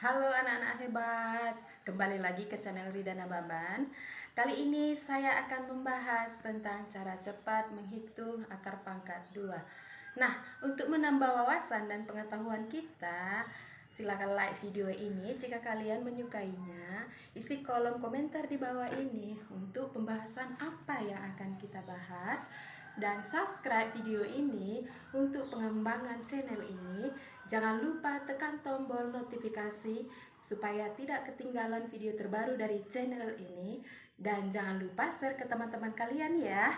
Halo anak-anak hebat, kembali lagi ke channel Rida Nababan. Kali ini saya akan membahas tentang cara cepat menghitung akar pangkat 2. Nah, untuk menambah wawasan dan pengetahuan kita, silakan like video ini jika kalian menyukainya. Isi kolom komentar di bawah ini untuk pembahasan apa yang akan kita bahas. Dan subscribe video ini untuk pengembangan channel ini. Jangan lupa tekan tombol notifikasi supaya tidak ketinggalan video terbaru dari channel ini. Dan jangan lupa share ke teman-teman kalian ya.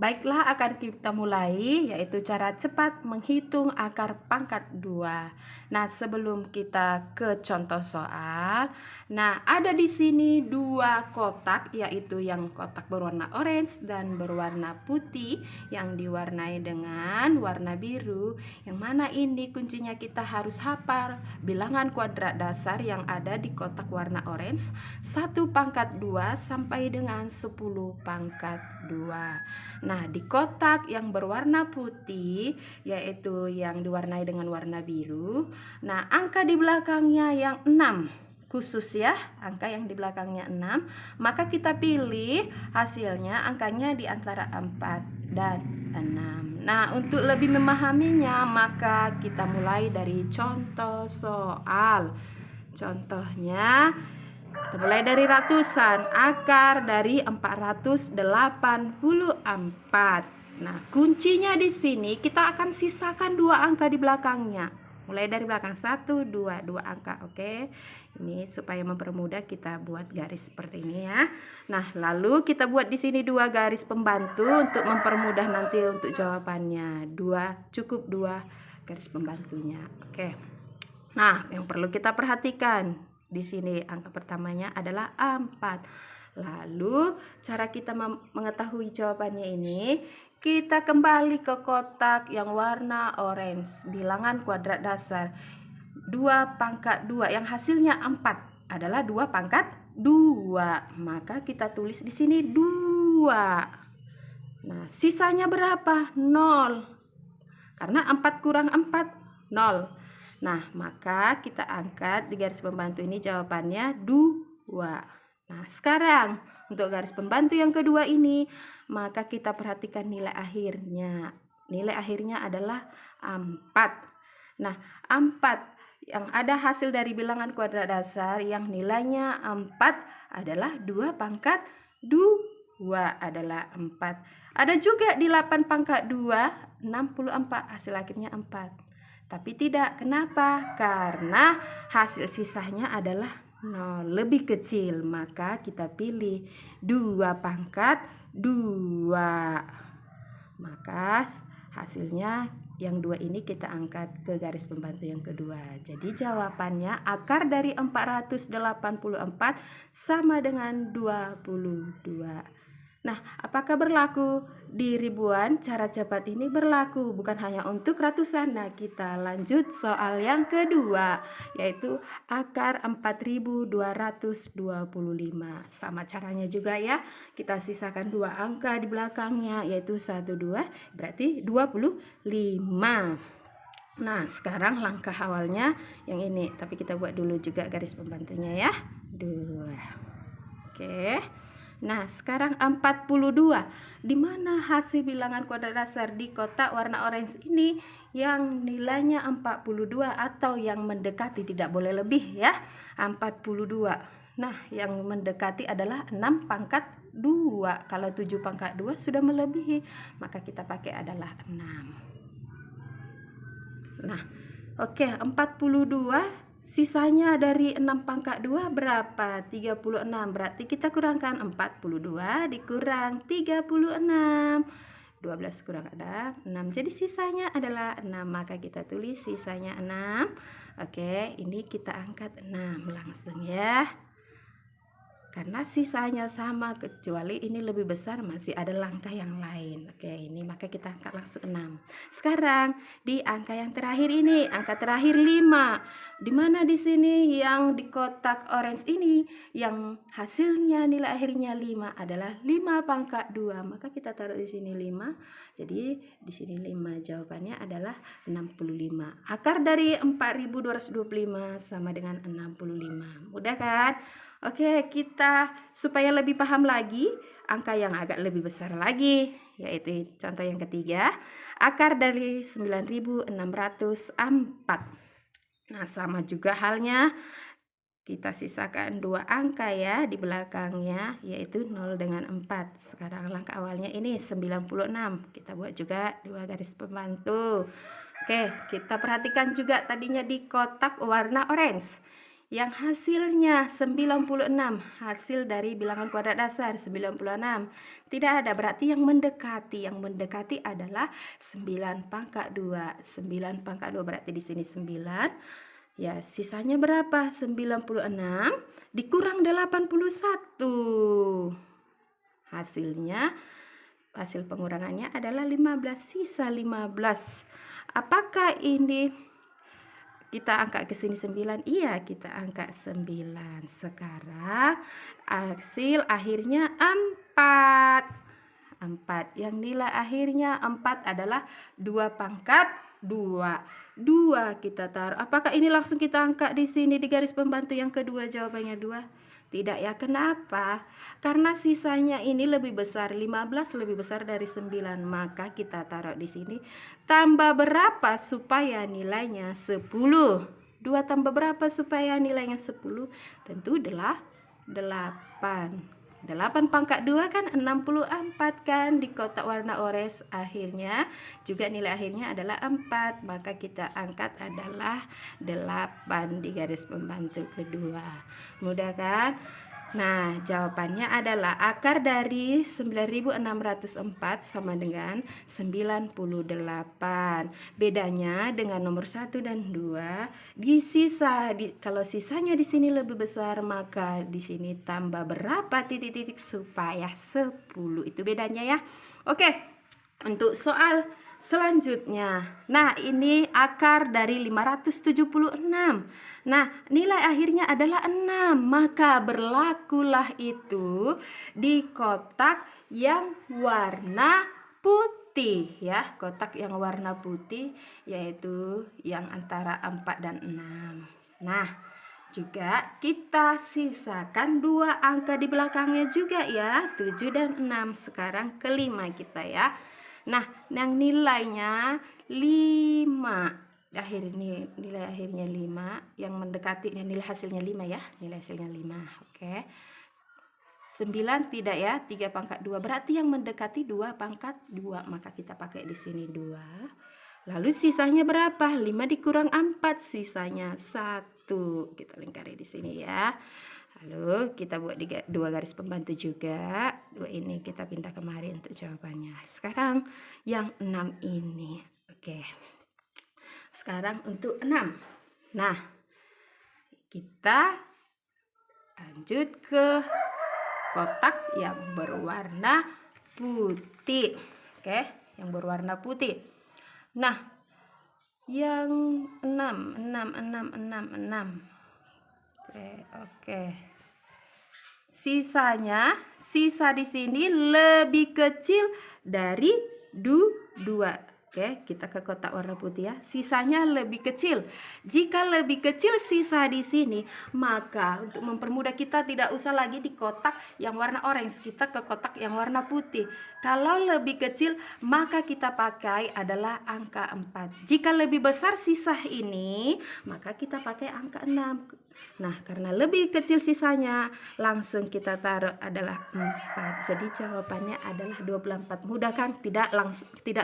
Baiklah, akan kita mulai, yaitu cara cepat menghitung akar pangkat 2. Nah, sebelum kita ke contoh soal, nah ada di sini dua kotak, yaitu yang kotak berwarna orange dan berwarna putih yang diwarnai dengan warna biru. Yang mana ini kuncinya kita harus hafal bilangan kuadrat dasar yang ada di kotak warna orange 1 pangkat 2 sampai dengan 10 pangkat 2. Nah, di kotak yang berwarna putih, yaitu yang diwarnai dengan warna biru, nah angka di belakangnya yang 6, khusus ya, angka yang di belakangnya 6, maka kita pilih hasilnya angkanya di antara 4 dan 6. Nah, untuk lebih memahaminya, maka kita mulai dari contoh soal. Contohnya, kita mulai dari ratusan, akar dari 484. Nah, kuncinya di sini kita akan sisakan dua angka di belakangnya. Mulai dari belakang 1, 2, 2 angka, oke. Ini supaya mempermudah kita buat garis seperti ini ya. Nah, lalu kita buat di sini dua garis pembantu untuk mempermudah nanti untuk jawabannya. Cukup dua garis pembantunya. Oke. Nah, yang perlu kita perhatikan di sini angka pertamanya adalah 4. Lalu cara kita mengetahui jawabannya ini, kita kembali ke kotak yang warna orange, bilangan kuadrat dasar 2 pangkat 2 yang hasilnya 4 adalah 2 pangkat 2. Maka kita tulis di sini 2. Nah, sisanya berapa? 0. Karena 4 kurang 4, 0. Nah, maka kita angkat di garis pembantu ini jawabannya 2. Nah, sekarang untuk garis pembantu yang kedua ini, maka kita perhatikan nilai akhirnya. Nilai akhirnya adalah 4. Nah, 4 yang ada hasil dari bilangan kuadrat dasar yang nilainya 4 adalah 2 pangkat 2 adalah 4. Ada juga di 8 pangkat 2, 64, hasil akhirnya 4. Tapi tidak, kenapa? Karena hasil sisanya adalah 0, lebih kecil. Maka kita pilih 2 pangkat 2. Maka hasilnya yang 2 ini kita angkat ke garis pembantu yang kedua. Jadi jawabannya akar dari 484 sama dengan 22. Nah, apakah berlaku di ribuan? Cara cepat ini berlaku bukan hanya untuk ratusan. Nah, kita lanjut soal yang kedua, yaitu akar 4225. Sama caranya juga ya. Kita sisakan dua angka di belakangnya, yaitu 1, 2, berarti 25. Nah, sekarang langkah awalnya yang ini, tapi kita buat dulu juga garis pembantunya ya. 2. Oke. Nah, sekarang 42. Di mana hasil bilangan kuadrat dasar di kotak warna orange ini yang nilainya 42 atau yang mendekati, tidak boleh lebih ya. 42. Nah, yang mendekati adalah 6 pangkat 2. Kalau 7 pangkat 2 sudah melebihi, maka kita pakai adalah 6. Nah, oke, 42 sisanya dari 6 pangkat 2 berapa? 36. Berarti kita kurangkan 42 dikurang 36. 12 kurang ada 6. Jadi sisanya adalah 6. Maka kita tulis sisanya 6. Oke, ini kita angkat 6 langsung ya. karena sisanya sama, kecuali ini lebih besar masih ada langkah yang lain. Oke, ini maka kita angkat langsung 6. Sekarang di angka yang terakhir ini, angka terakhir 5. Di mana di sini yang di kotak orange ini yang hasilnya nilai akhirnya 5 adalah 5 pangkat 2. Maka kita taruh di sini 5. Jadi di sini 5, jawabannya adalah 65. Akar dari 4225 sama dengan 65. Mudah kan? Oke, kita supaya lebih paham lagi angka yang agak lebih besar lagi, yaitu contoh yang ketiga, akar dari 9604. Nah, sama juga halnya, kita sisakan 2 angka ya di belakangnya, yaitu 0 dengan 4. Sekarang langkah awalnya ini 96. Kita buat juga 2 garis pembantu. Oke, kita perhatikan juga tadinya di kotak warna orange. Yang hasilnya 96, hasil dari bilangan kuadrat dasar 96. Tidak ada, berarti yang mendekati adalah 9 pangkat 2. 9 pangkat 2 berarti di sini 9. Ya, sisanya berapa? 96 dikurang 81. Hasil pengurangannya adalah 15, sisa 15. Apakah ini kita angkat ke sini 9? Iya, kita angkat 9. Sekarang hasil akhirnya 4. Yang nilai akhirnya 4 adalah 2 pangkat 2. 2 kita taruh. Apakah ini langsung kita angkat di sini di garis pembantu yang kedua? Jawabannya 2. Tidak ya, kenapa? Karena sisanya ini lebih besar, 15 lebih besar dari 9, maka kita taruh di sini. Tambah berapa supaya nilainya 10? 2 tambah berapa supaya nilainya 10? Tentu adalah 8. 8 pangkat 2 kan 64 kan di kotak warna orange, akhirnya juga nilai akhirnya adalah 4, maka kita angkat adalah 8 di garis pembantu kedua. Mudah kan? Nah, jawabannya adalah akar dari 9604 sama dengan 98. Bedanya dengan nomor 1 dan 2, kalau sisanya di sini lebih besar, maka di sini tambah berapa titik-titik supaya 10. Itu bedanya ya. Oke, untuk soal selanjutnya. Nah, ini akar dari 576. Nah, nilai akhirnya adalah 6. Maka berlakulah itu di kotak yang warna putih ya. Kotak yang warna putih yaitu yang antara 4 dan 6. Nah, juga kita sisakan 2 angka di belakangnya juga ya, 7 dan 6. Sekarang kelima kita ya. Nah, yang nilainya 5. Nilai akhirnya 5, yang mendekati nilai hasilnya 5 ya. Nilai hasilnya 5. Oke. 9 tidak ya, 3 pangkat 2. Berarti yang mendekati 2 pangkat 2, maka kita pakai di sini 2. Lalu sisanya berapa? 5 dikurang 4, sisanya 1. Kita lingkari di sini ya. Lalu kita buat 2 garis pembantu juga. 2 ini kita pindah kemari untuk jawabannya. Sekarang yang 6 ini. Oke. Sekarang untuk 6. Nah, kita lanjut ke kotak yang berwarna putih. Oke, yang berwarna putih. Nah, yang 6. Oke. Sisa di sini lebih kecil dari 2. Oke, kita ke kotak warna putih ya. Sisanya lebih kecil. Jika lebih kecil sisa di sini, maka untuk mempermudah kita tidak usah lagi di kotak yang warna orange, kita ke kotak yang warna putih. Kalau lebih kecil, maka kita pakai adalah angka 4. Jika lebih besar sisa ini, maka kita pakai angka 6. Nah, karena lebih kecil sisanya, langsung kita taruh adalah 4. Jadi jawabannya adalah 24. Mudah kan? Tidak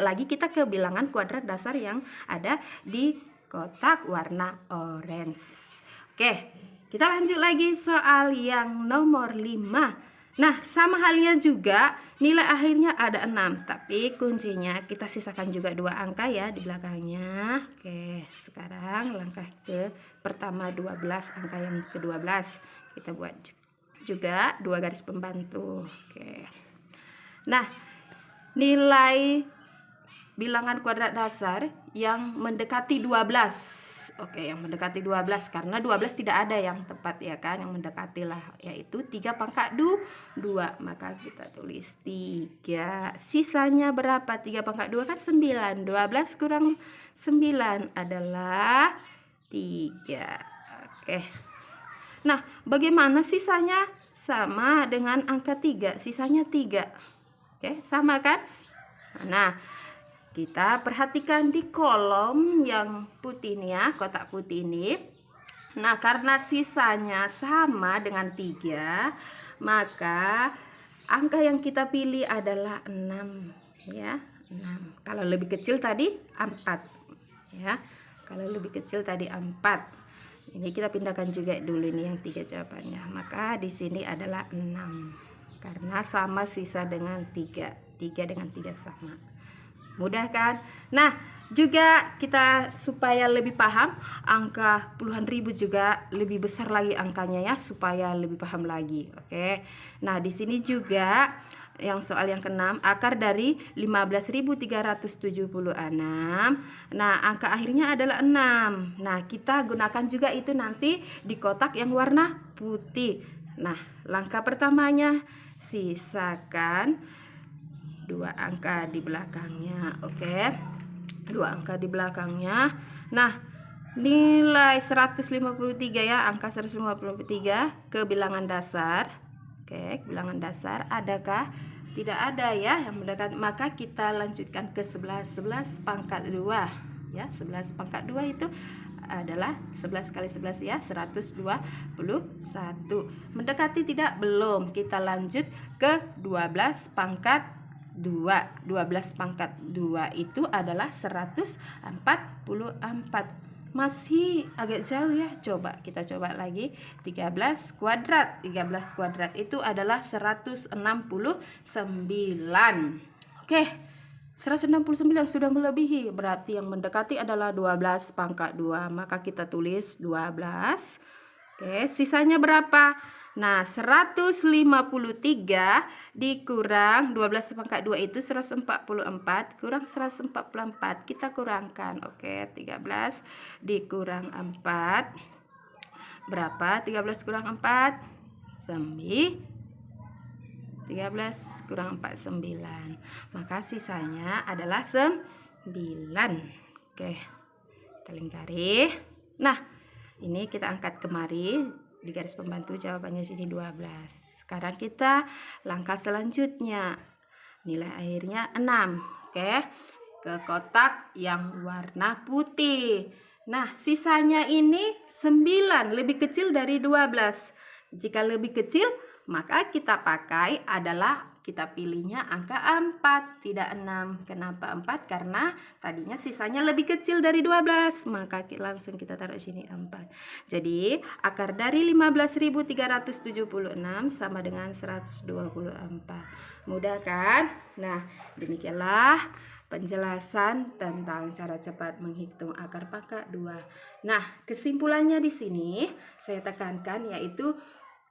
lagi kita ke bilangan kuadrat dasar yang ada di kotak warna orange. Oke, kita lanjut lagi soal yang nomor 5. Nah, sama halnya juga nilai akhirnya ada 6, tapi kuncinya kita sisakan juga 2 angka ya di belakangnya. Oke, sekarang langkah ke pertama 12, angka yang ke-12. Kita buat juga 2 garis pembantu. Oke. Nah, nilai bilangan kuadrat dasar yang mendekati 12. Oke, yang mendekati 12 karena 12 tidak ada yang tepat ya kan, yang mendekati lah, yaitu 3 pangkat 2. Maka kita tulis 3. Sisanya berapa? 3 pangkat 2 kan 9. 12 kurang 9 adalah 3. Oke. Nah, bagaimana sisanya? Sama dengan angka 3, sisanya 3. Oke, sama kan? Nah, kita perhatikan di kolom yang putih nih ya, kotak putih ini. Nah, karena sisanya sama dengan 3, maka angka yang kita pilih adalah 6 ya, 6. Kalau lebih kecil tadi 4 ya. Kalau lebih kecil tadi 4. Ini kita pindahkan juga dulu nih yang 3 jawabannya. Maka di sini adalah 6. Karena sama sisa dengan 3. 3 dengan 3 sama. Mudah kan? Nah, juga kita supaya lebih paham, angka puluhan ribu juga lebih besar lagi angkanya ya, supaya lebih paham lagi. Oke. Nah, di sini juga yang soal yang ke-6, akar dari 15.376. Nah, angka akhirnya adalah 6. Nah, kita gunakan juga itu nanti di kotak yang warna putih. Nah, langkah pertamanya sisakan 2 angka di belakangnya. Oke. 2 angka di belakangnya. Nah, nilai 153 ya, angka 153 ke bilangan dasar. Oke, bilangan dasar adakah? Tidak ada ya yang mendekat, maka kita lanjutkan ke 11. 11 pangkat 2 ya, 11 pangkat 2 itu adalah 11 kali 11 ya, 121. Mendekati tidak? Belum. Kita lanjut ke 12 pangkat 2. 12 pangkat 2 itu adalah 144. Masih agak jauh ya. Coba kita coba lagi. 13 kuadrat. 13 kuadrat itu adalah 169. Oke. 169 sudah melebihi. Berarti yang mendekati adalah 12 pangkat 2. Maka kita tulis 12. Oke, sisanya berapa? Nah, 153 dikurang 12 pangkat 2 itu 144, kurang 144. Kita kurangkan. Oke, 13 dikurang 4. Berapa? 13 kurang 4? 13 kurang 4, 9. Maka sisanya adalah 9. Oke, kita lingkari. Nah, ini kita angkat kemari. Di garis pembantu jawabannya sini 12. Sekarang kita langkah selanjutnya. Nilai akhirnya 6. Oke. Ke kotak yang warna putih. Nah, sisanya ini 9, lebih kecil dari 12. Jika lebih kecil, maka kita pakai adalah kita pilihnya angka 4, tidak 6. Kenapa 4? Karena tadinya sisanya lebih kecil dari 12. Maka langsung kita taruh sini 4. Jadi, akar dari 15.376 sama dengan 124. Mudah kan? Nah, demikianlah penjelasan tentang cara cepat menghitung akar pangkat 2. Nah, kesimpulannya di sini saya tekankan yaitu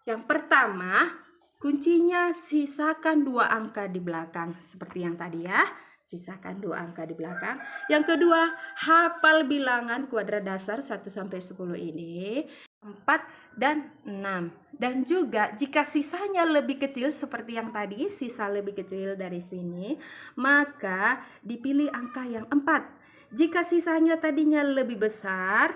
yang pertama, kuncinya sisakan 2 angka di belakang seperti yang tadi ya. Sisakan 2 angka di belakang. Yang kedua, hafal bilangan kuadrat dasar 1 sampai 10 ini, 4 dan 6. Dan juga jika sisanya lebih kecil seperti yang tadi, sisa lebih kecil dari sini, maka dipilih angka yang 4. Jika sisanya tadinya lebih besar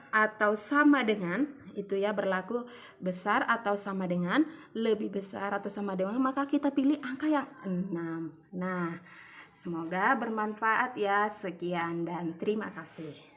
atau sama dengan, itu ya, berlaku besar atau sama dengan, lebih besar atau sama dengan, maka kita pilih angka yang 6. Nah, semoga bermanfaat ya. Sekian dan terima kasih.